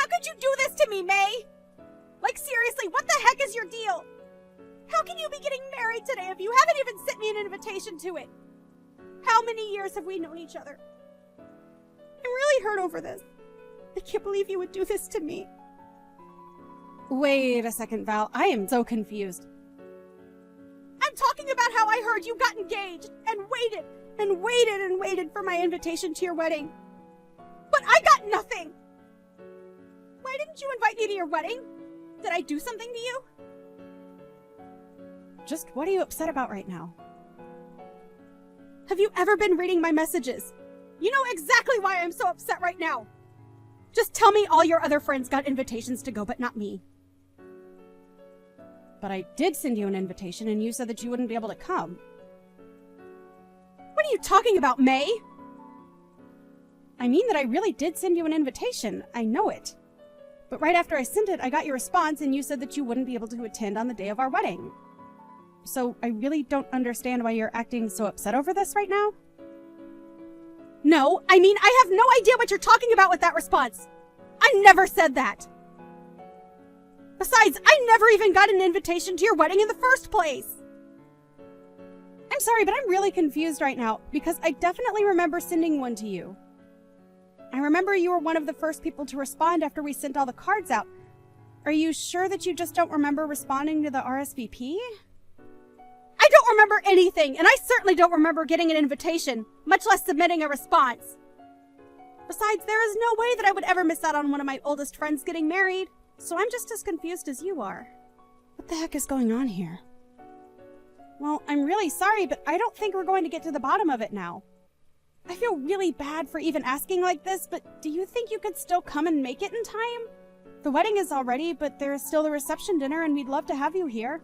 How could you do this to me, May? Like, seriously, what the heck is your deal? How can you be getting married today if you haven't even sent me an invitation to it? How many years have we known each other? I'm really hurt over this. I can't believe you would do this to me. Wait a second, Val. I am so confused. I'm talking about how I heard you got engaged and waited and waited and waited for my invitation to your wedding. But I got nothing. Why didn't you invite me to your wedding? Did I do something to you? Just what are you upset about right now? Have you ever been reading my messages? You know exactly why I'm so upset right now. Just tell me all your other friends got invitations to go, but not me. But I did send you an invitation, and you said that you wouldn't be able to come. What are you talking about, May? I mean that I really did send you an invitation. I know it. But right after I sent it, I got your response, and you said that you wouldn't be able to attend on the day of our wedding. So I really don't understand why you're acting so upset over this right now. No, I mean, I have no idea what you're talking about with that response. I never said that. Besides, I never even got an invitation to your wedding in the first place. I'm sorry, but I'm really confused right now because I definitely remember sending one to you. I remember you were one of the first people to respond after we sent all the cards out. Are you sure that you just don't remember responding to the RSVP? I don't remember anything, and I certainly don't remember getting an invitation, much less submitting a response. Besides, there is no way that I would ever miss out on one of my oldest friends getting married, so I'm just as confused as you are. What the heck is going on here? Well, I'm really sorry, but I don't think we're going to get to the bottom of it now. I feel really bad for even asking like this, but do you think you could still come and make it in time? The wedding is all ready, but there is still the reception dinner, and we'd love to have you here.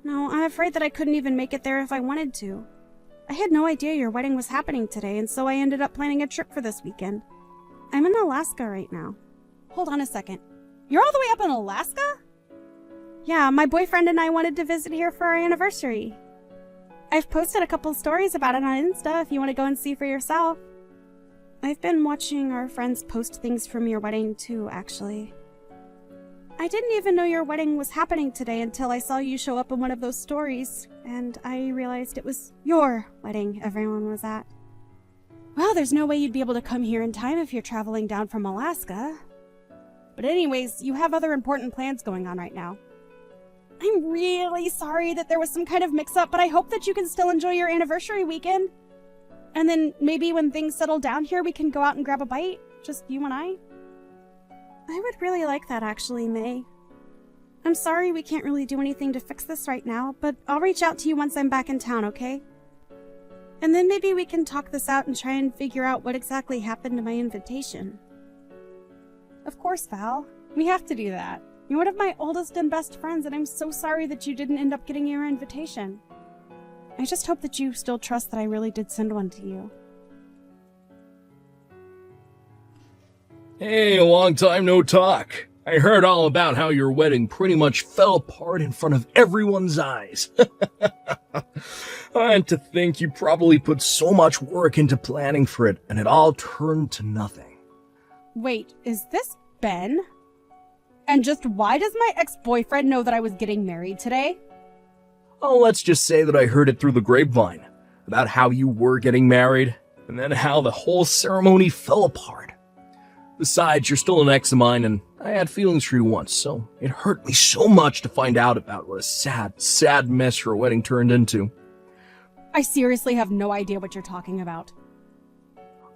No, I'm afraid that I couldn't even make it there if I wanted to. I had no idea your wedding was happening today, and so I ended up planning a trip for this weekend. I'm in Alaska right now. Hold on a second. You're all the way up in Alaska? Yeah, my boyfriend and I wanted to visit here for our anniversary. I've posted a couple stories about it on Insta if you want to go and see for yourself. I've been watching our friends post things from your wedding too, actually. I didn't even know your wedding was happening today until I saw you show up in one of those stories, and I realized it was your wedding everyone was at. Well, there's no way you'd be able to come here in time if you're traveling down from Alaska. But anyways, you have other important plans going on right now. I'm really sorry that there was some kind of mix-up, but I hope that you can still enjoy your anniversary weekend. And then maybe when things settle down here, we can go out and grab a bite, just you and I. I would really like that, actually, May. I'm sorry we can't really do anything to fix this right now, but I'll reach out to you once I'm back in town, okay? And then maybe we can talk this out and try and figure out what exactly happened to my invitation. Of course, Val. We have to do that. You're one of my oldest and best friends, and I'm so sorry that you didn't end up getting your invitation. I just hope that you still trust that I really did send one to you. Hey, a long time no talk. I heard all about how your wedding pretty much fell apart in front of everyone's eyes. And to think you probably put so much work into planning for it, and it all turned to nothing. Wait, is this Ben? And just why does my ex-boyfriend know that I was getting married today? Oh, let's just say that I heard it through the grapevine, about how you were getting married, and then how the whole ceremony fell apart. Besides, you're still an ex of mine, and I had feelings for you once, so it hurt me so much to find out about what a sad, sad mess your wedding turned into. I seriously have no idea what you're talking about.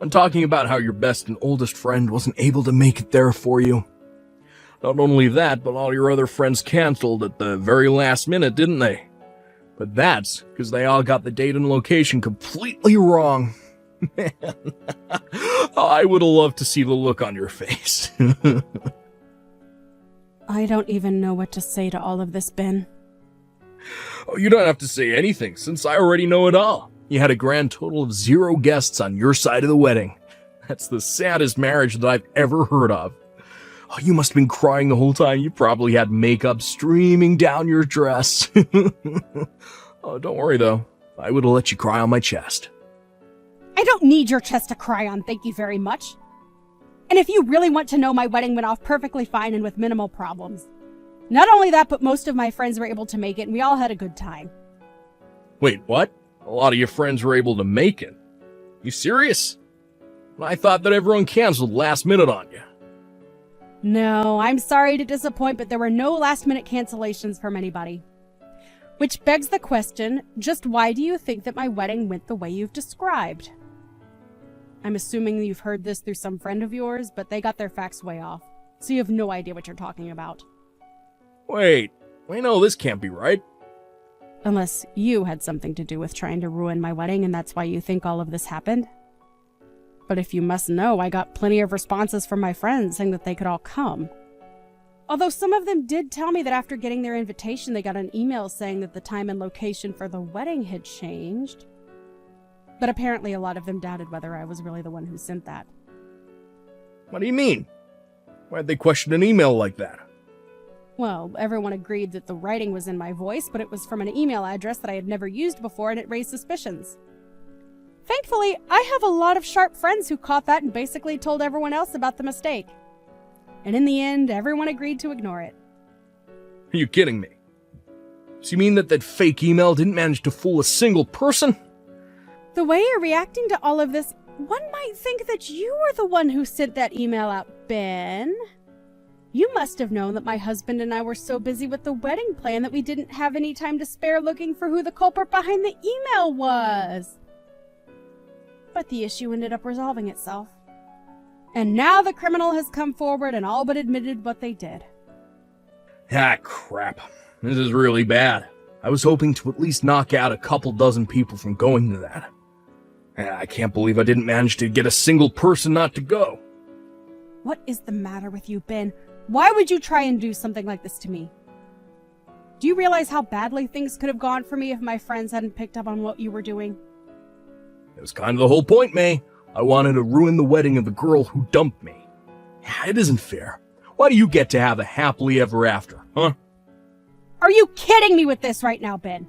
I'm talking about how your best and oldest friend wasn't able to make it there for you. Not only that, but all your other friends canceled at the very last minute, didn't they? But that's because they all got the date and location completely wrong. Man, I would have loved to see the look on your face. I don't even know what to say to all of this, Ben. Oh, you don't have to say anything, since I already know it all. You had a grand total of 0 guests on your side of the wedding. That's the saddest marriage that I've ever heard of. Oh, you must have been crying the whole time. You probably had makeup streaming down your dress. Oh, don't worry, though. I would have let you cry on my chest. I don't need your chest to cry on, thank you very much. And if you really want to know, my wedding went off perfectly fine and with minimal problems. Not only that, but most of my friends were able to make it, and we all had a good time. Wait, what? A lot of your friends were able to make it? You serious? I thought that everyone canceled last minute on you. No, I'm sorry to disappoint, but there were no last-minute cancellations from anybody. Which begs the question, just why do you think that my wedding went the way you've described? I'm assuming you've heard this through some friend of yours, but they got their facts way off, so you have no idea what you're talking about. Wait, I know this can't be right. Unless you had something to do with trying to ruin my wedding and that's why you think all of this happened. But if you must know, I got plenty of responses from my friends saying that they could all come. Although some of them did tell me that after getting their invitation, they got an email saying that the time and location for the wedding had changed. But apparently a lot of them doubted whether I was really the one who sent that. What do you mean? Why'd they question an email like that? Well, everyone agreed that the writing was in my voice, but it was from an email address that I had never used before, and it raised suspicions. Thankfully, I have a lot of sharp friends who caught that and basically told everyone else about the mistake. And in the end, everyone agreed to ignore it. Are you kidding me? So you mean that fake email didn't manage to fool a single person? The way you're reacting to all of this, one might think that you were the one who sent that email out, Ben. You must have known that my husband and I were so busy with the wedding plan that we didn't have any time to spare looking for who the culprit behind the email was. But the issue ended up resolving itself. And now the criminal has come forward and all but admitted what they did. Ah, crap. This is really bad. I was hoping to at least knock out a couple dozen people from going to that. I can't believe I didn't manage to get a single person not to go. What is the matter with you, Ben? Why would you try and do something like this to me? Do you realize how badly things could have gone for me if my friends hadn't picked up on what you were doing? It was kind of the whole point, May. I wanted to ruin the wedding of the girl who dumped me. It isn't fair. Why do you get to have a happily ever after, huh? Are you kidding me with this right now, Ben?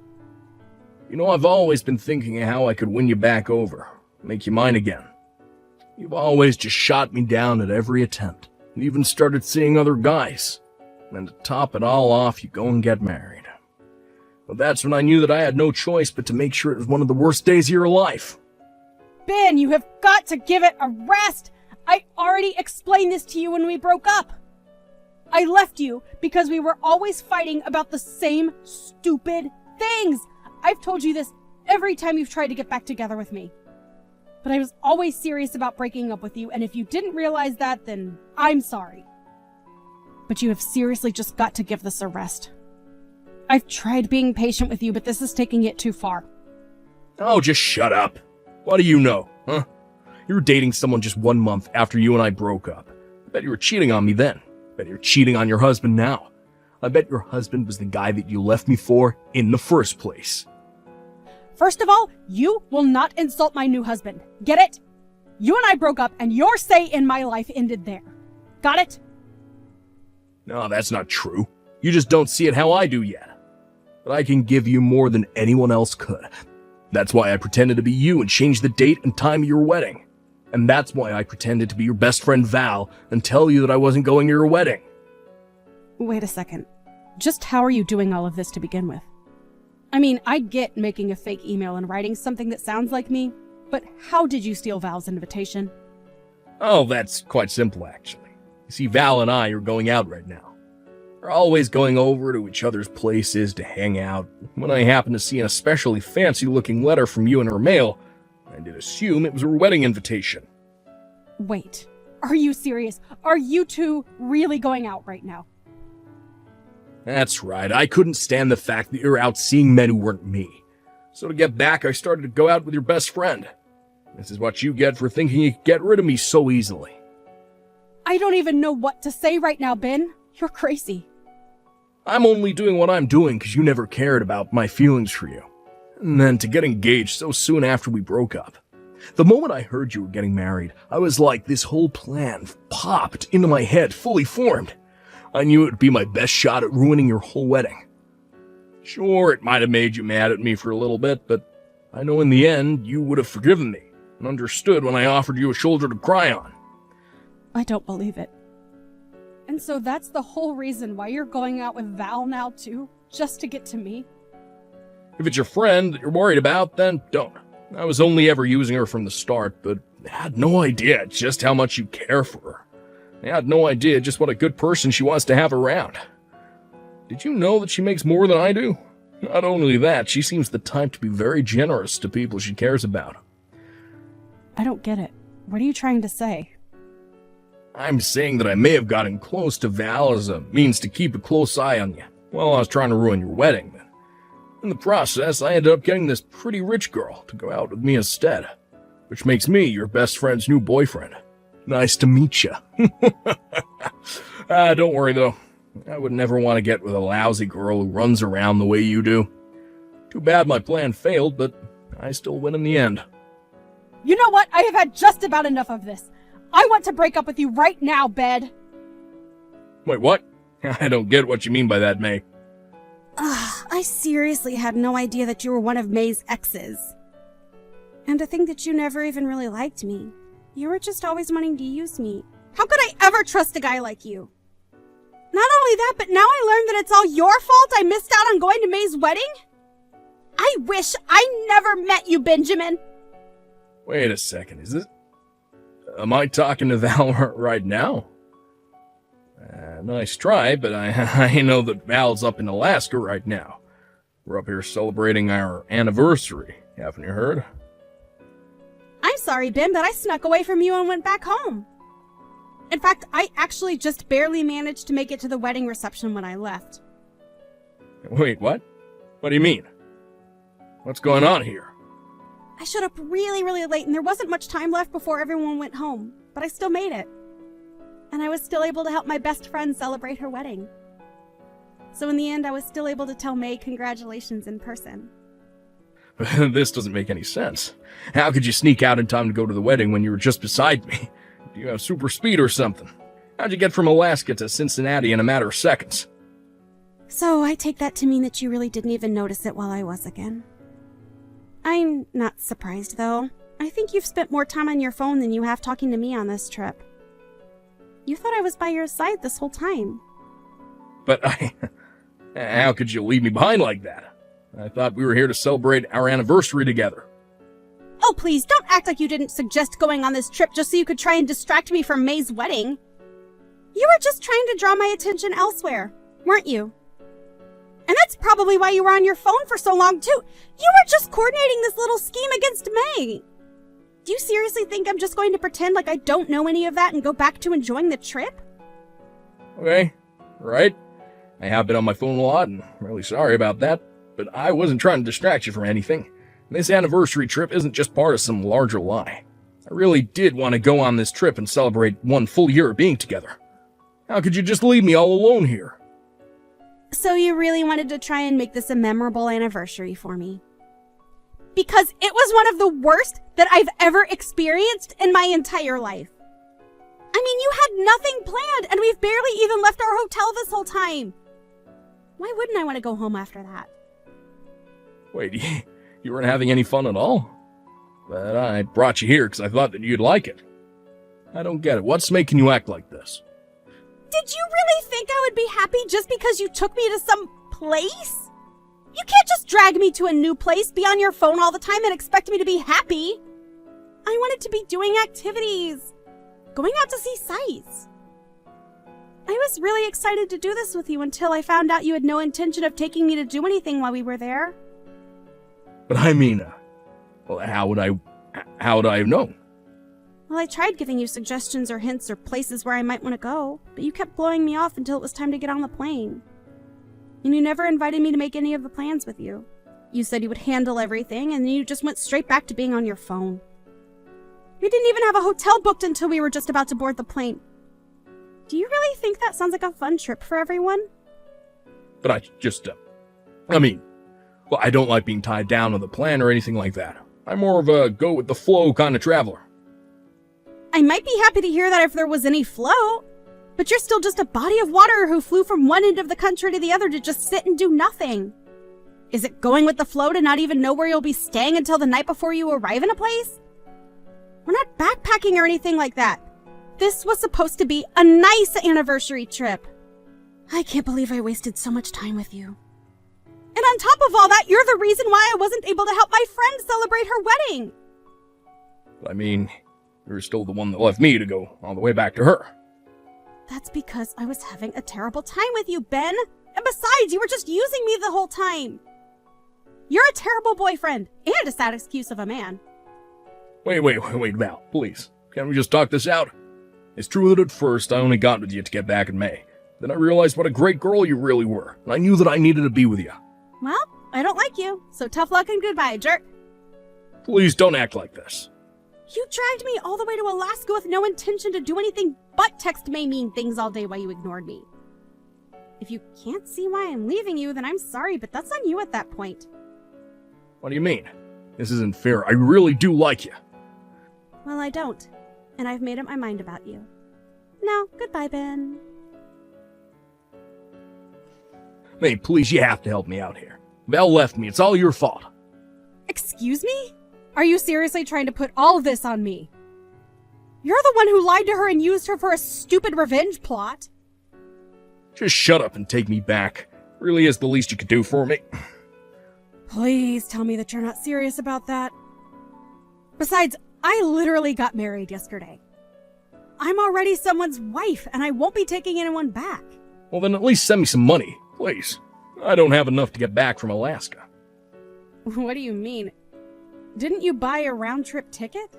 You know, I've always been thinking of how I could win you back over, make you mine again. You've always just shot me down at every attempt, and even started seeing other guys. And to top it all off, you go and get married. But that's when I knew that I had no choice but to make sure it was one of the worst days of your life. Ben, you have got to give it a rest! I already explained this to you when we broke up. I left you because we were always fighting about the same stupid things. I've told you this every time you've tried to get back together with me. But I was always serious about breaking up with you, and if you didn't realize that, then I'm sorry. But you have seriously just got to give this a rest. I've tried being patient with you, but this is taking it too far. Oh, just shut up. What do you know, huh? You were dating someone just 1 month after you and I broke up. I bet you were cheating on me then. I bet you're cheating on your husband now. I bet your husband was the guy that you left me for in the first place. First of all, you will not insult my new husband. Get it? You and I broke up, and your say in my life ended there. Got it? No, that's not true. You just don't see it how I do yet. But I can give you more than anyone else could. That's why I pretended to be you and changed the date and time of your wedding. And that's why I pretended to be your best friend Val and tell you that I wasn't going to your wedding. Wait a second. Just how are you doing all of this to begin with? I mean, I get making a fake email and writing something that sounds like me, but how did you steal Val's invitation? Oh, that's quite simple, actually. You see, Val and I are going out right now. We're always going over to each other's places to hang out. When I happened to see an especially fancy-looking letter from you in her mail, I did assume it was her wedding invitation. Wait, are you serious? Are you two really going out right now? That's right, I couldn't stand the fact that you're out seeing men who weren't me. So to get back, I started to go out with your best friend. This is what you get for thinking you could get rid of me so easily. I don't even know what to say right now, Ben. You're crazy. I'm only doing what I'm doing because you never cared about my feelings for you. And then to get engaged so soon after we broke up. The moment I heard you were getting married, I was like this whole plan popped into my head, fully formed. I knew it would be my best shot at ruining your whole wedding. Sure, it might have made you mad at me for a little bit, but I know in the end you would have forgiven me and understood when I offered you a shoulder to cry on. I don't believe it. And so that's the whole reason why you're going out with Val now too? Just to get to me? If it's your friend that you're worried about, then don't. I was only ever using her from the start, but I had no idea just how much you care for her. I had no idea just what a good person she was to have around. Did you know that she makes more than I do? Not only that, she seems the type to be very generous to people she cares about. I don't get it. What are you trying to say? I'm saying that I may have gotten close to Val as a means to keep a close eye on you while I was trying to ruin your wedding. But in the process, I ended up getting this pretty rich girl to go out with me instead, which makes me your best friend's new boyfriend. Nice to meet you. Don't worry, though. I would never want to get with a lousy girl who runs around the way you do. Too bad my plan failed, but I still win in the end. You know what? I have had just about enough of this. I want to break up with you right now, Bed. Wait, what? I don't get what you mean by that, May. I seriously had no idea that you were one of May's exes. And to think that you never even really liked me. You were just always wanting to use me. How could I ever trust a guy like you? Not only that, but now I learned that it's all your fault I missed out on going to May's wedding? I wish I never met you, Benjamin. Wait a second, is this... Am I talking to Val right now? Nice try, but I know that Val's up in Alaska right now. We're up here celebrating our anniversary, haven't you heard? I'm sorry, Ben, but I snuck away from you and went back home. In fact, I actually just barely managed to make it to the wedding reception when I left. Wait, what? What do you mean? What's going on here? I showed up really, really late, and there wasn't much time left before everyone went home, but I still made it. And I was still able to help my best friend celebrate her wedding. So in the end, I was still able to tell May congratulations in person. This doesn't make any sense. How could you sneak out in time to go to the wedding when you were just beside me? Do you have super speed or something? How'd you get from Alaska to Cincinnati in a matter of seconds? So I take that to mean that you really didn't even notice it while I was again. I'm not surprised, though. I think you've spent more time on your phone than you have talking to me on this trip. You thought I was by your side this whole time. But how could you leave me behind like that? I thought we were here to celebrate our anniversary together. Oh, please, don't act like you didn't suggest going on this trip just so you could try and distract me from May's wedding. You were just trying to draw my attention elsewhere, weren't you? And that's probably why you were on your phone for so long, too. You were just coordinating this little scheme against May. Do you seriously think I'm just going to pretend like I don't know any of that and go back to enjoying the trip? Okay, right. I have been on my phone a lot, and I'm really sorry about that, but I wasn't trying to distract you from anything. This anniversary trip isn't just part of some larger lie. I really did want to go on this trip and celebrate 1 full year of being together. How could you just leave me all alone here? So you really wanted to try and make this a memorable anniversary for me? Because it was one of the worst that I've ever experienced in my entire life. I mean, you had nothing planned, and we've barely even left our hotel this whole time. Why wouldn't I want to go home after that? Wait, you weren't having any fun at all? But I brought you here because I thought that you'd like it. I don't get it. What's making you act like this? Did you really think I would be happy just because you took me to some place? You can't just drag me to a new place, be on your phone all the time, and expect me to be happy. I wanted to be doing activities, going out to see sights. I was really excited to do this with you until I found out you had no intention of taking me to do anything while we were there. But I mean, well, how would I have known? Well, I tried giving you suggestions or hints or places where I might want to go, but you kept blowing me off until it was time to get on the plane. And you never invited me to make any of the plans with you. You said you would handle everything, and then you just went straight back to being on your phone. We didn't even have a hotel booked until we were just about to board the plane. Do you really think that sounds like a fun trip for everyone? But I just, well, I don't like being tied down to the plan or anything like that. I'm more of a go-with-the-flow kind of traveler. I might be happy to hear that if there was any flow, but you're still just a body of water who flew from one end of the country to the other to just sit and do nothing. Is it going with the flow to not even know where you'll be staying until the night before you arrive in a place? We're not backpacking or anything like that. This was supposed to be a nice anniversary trip. I can't believe I wasted so much time with you. And on top of all that, you're the reason why I wasn't able to help my friend celebrate her wedding. I mean, you're still the one that left me to go all the way back to her. That's because I was having a terrible time with you, Ben. And besides, you were just using me the whole time. You're a terrible boyfriend and a sad excuse of a man. Wait, Val, please. Can't we just talk this out? It's true that at first I only got with you to get back in May. Then I realized what a great girl you really were, and I knew that I needed to be with you. Well, I don't like you, so tough luck and goodbye, jerk. Please don't act like this. You dragged me all the way to Alaska with no intention to do anything but text May mean things all day while you ignored me. If you can't see why I'm leaving you, then I'm sorry, but that's on you at that point. What do you mean? This isn't fair. I really do like you. Well, I don't, and I've made up my mind about you. Now, goodbye, Ben. May, please, you have to help me out here. Val left me. It's all your fault. Excuse me? Are you seriously trying to put all of this on me? You're the one who lied to her and used her for a stupid revenge plot. Just shut up and take me back. Really is the least you could do for me. Please tell me that you're not serious about that. Besides, I literally got married yesterday. I'm already someone's wife, and I won't be taking anyone back. Well, then at least send me some money, please. I don't have enough to get back from Alaska. What do you mean? Didn't you buy a round-trip ticket?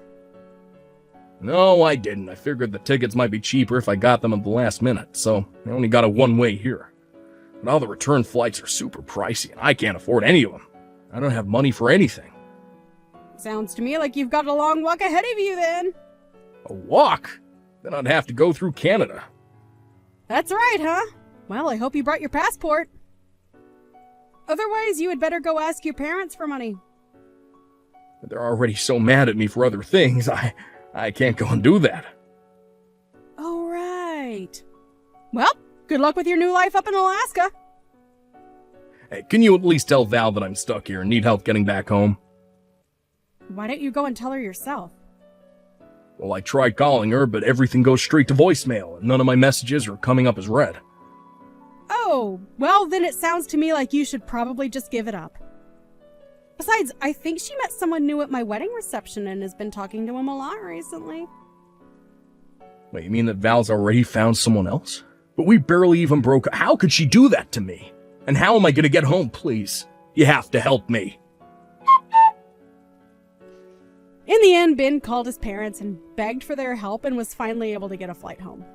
No, I didn't. I figured the tickets might be cheaper if I got them at the last minute, so I only got a one-way here. But all the return flights are super pricey, and I can't afford any of them. I don't have money for anything. Sounds to me like you've got a long walk ahead of you, then. A walk? Then I'd have to go through Canada. That's right, huh? Well, I hope you brought your passport. Otherwise, you had better go ask your parents for money. But they're already so mad at me for other things, I can't go and do that. Oh, right. Well, good luck with your new life up in Alaska. Hey, can you at least tell Val that I'm stuck here and need help getting back home? Why don't you go and tell her yourself? Well, I tried calling her, but everything goes straight to voicemail, and none of my messages are coming up as read. Oh, well, then it sounds to me like you should probably just give it up. Besides, I think she met someone new at my wedding reception and has been talking to him a lot recently. Wait, you mean that Val's already found someone else? But we barely even broke. How could she do that to me? And how am I going to get home, please? You have to help me. In the end, Ben called his parents and begged for their help and was finally able to get a flight home.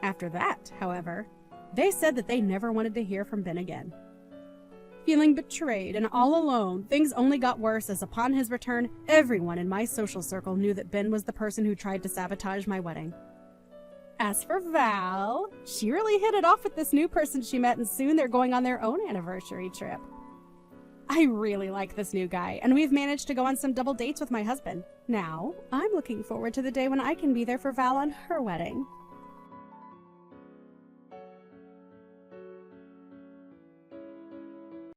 After that, however, they said that they never wanted to hear from Ben again. Feeling betrayed and all alone, things only got worse as upon his return, everyone in my social circle knew that Ben was the person who tried to sabotage my wedding. As for Val, she really hit it off with this new person she met, and soon they're going on their own anniversary trip. I really like this new guy, and we've managed to go on some double dates with my husband. Now, I'm looking forward to the day when I can be there for Val on her wedding.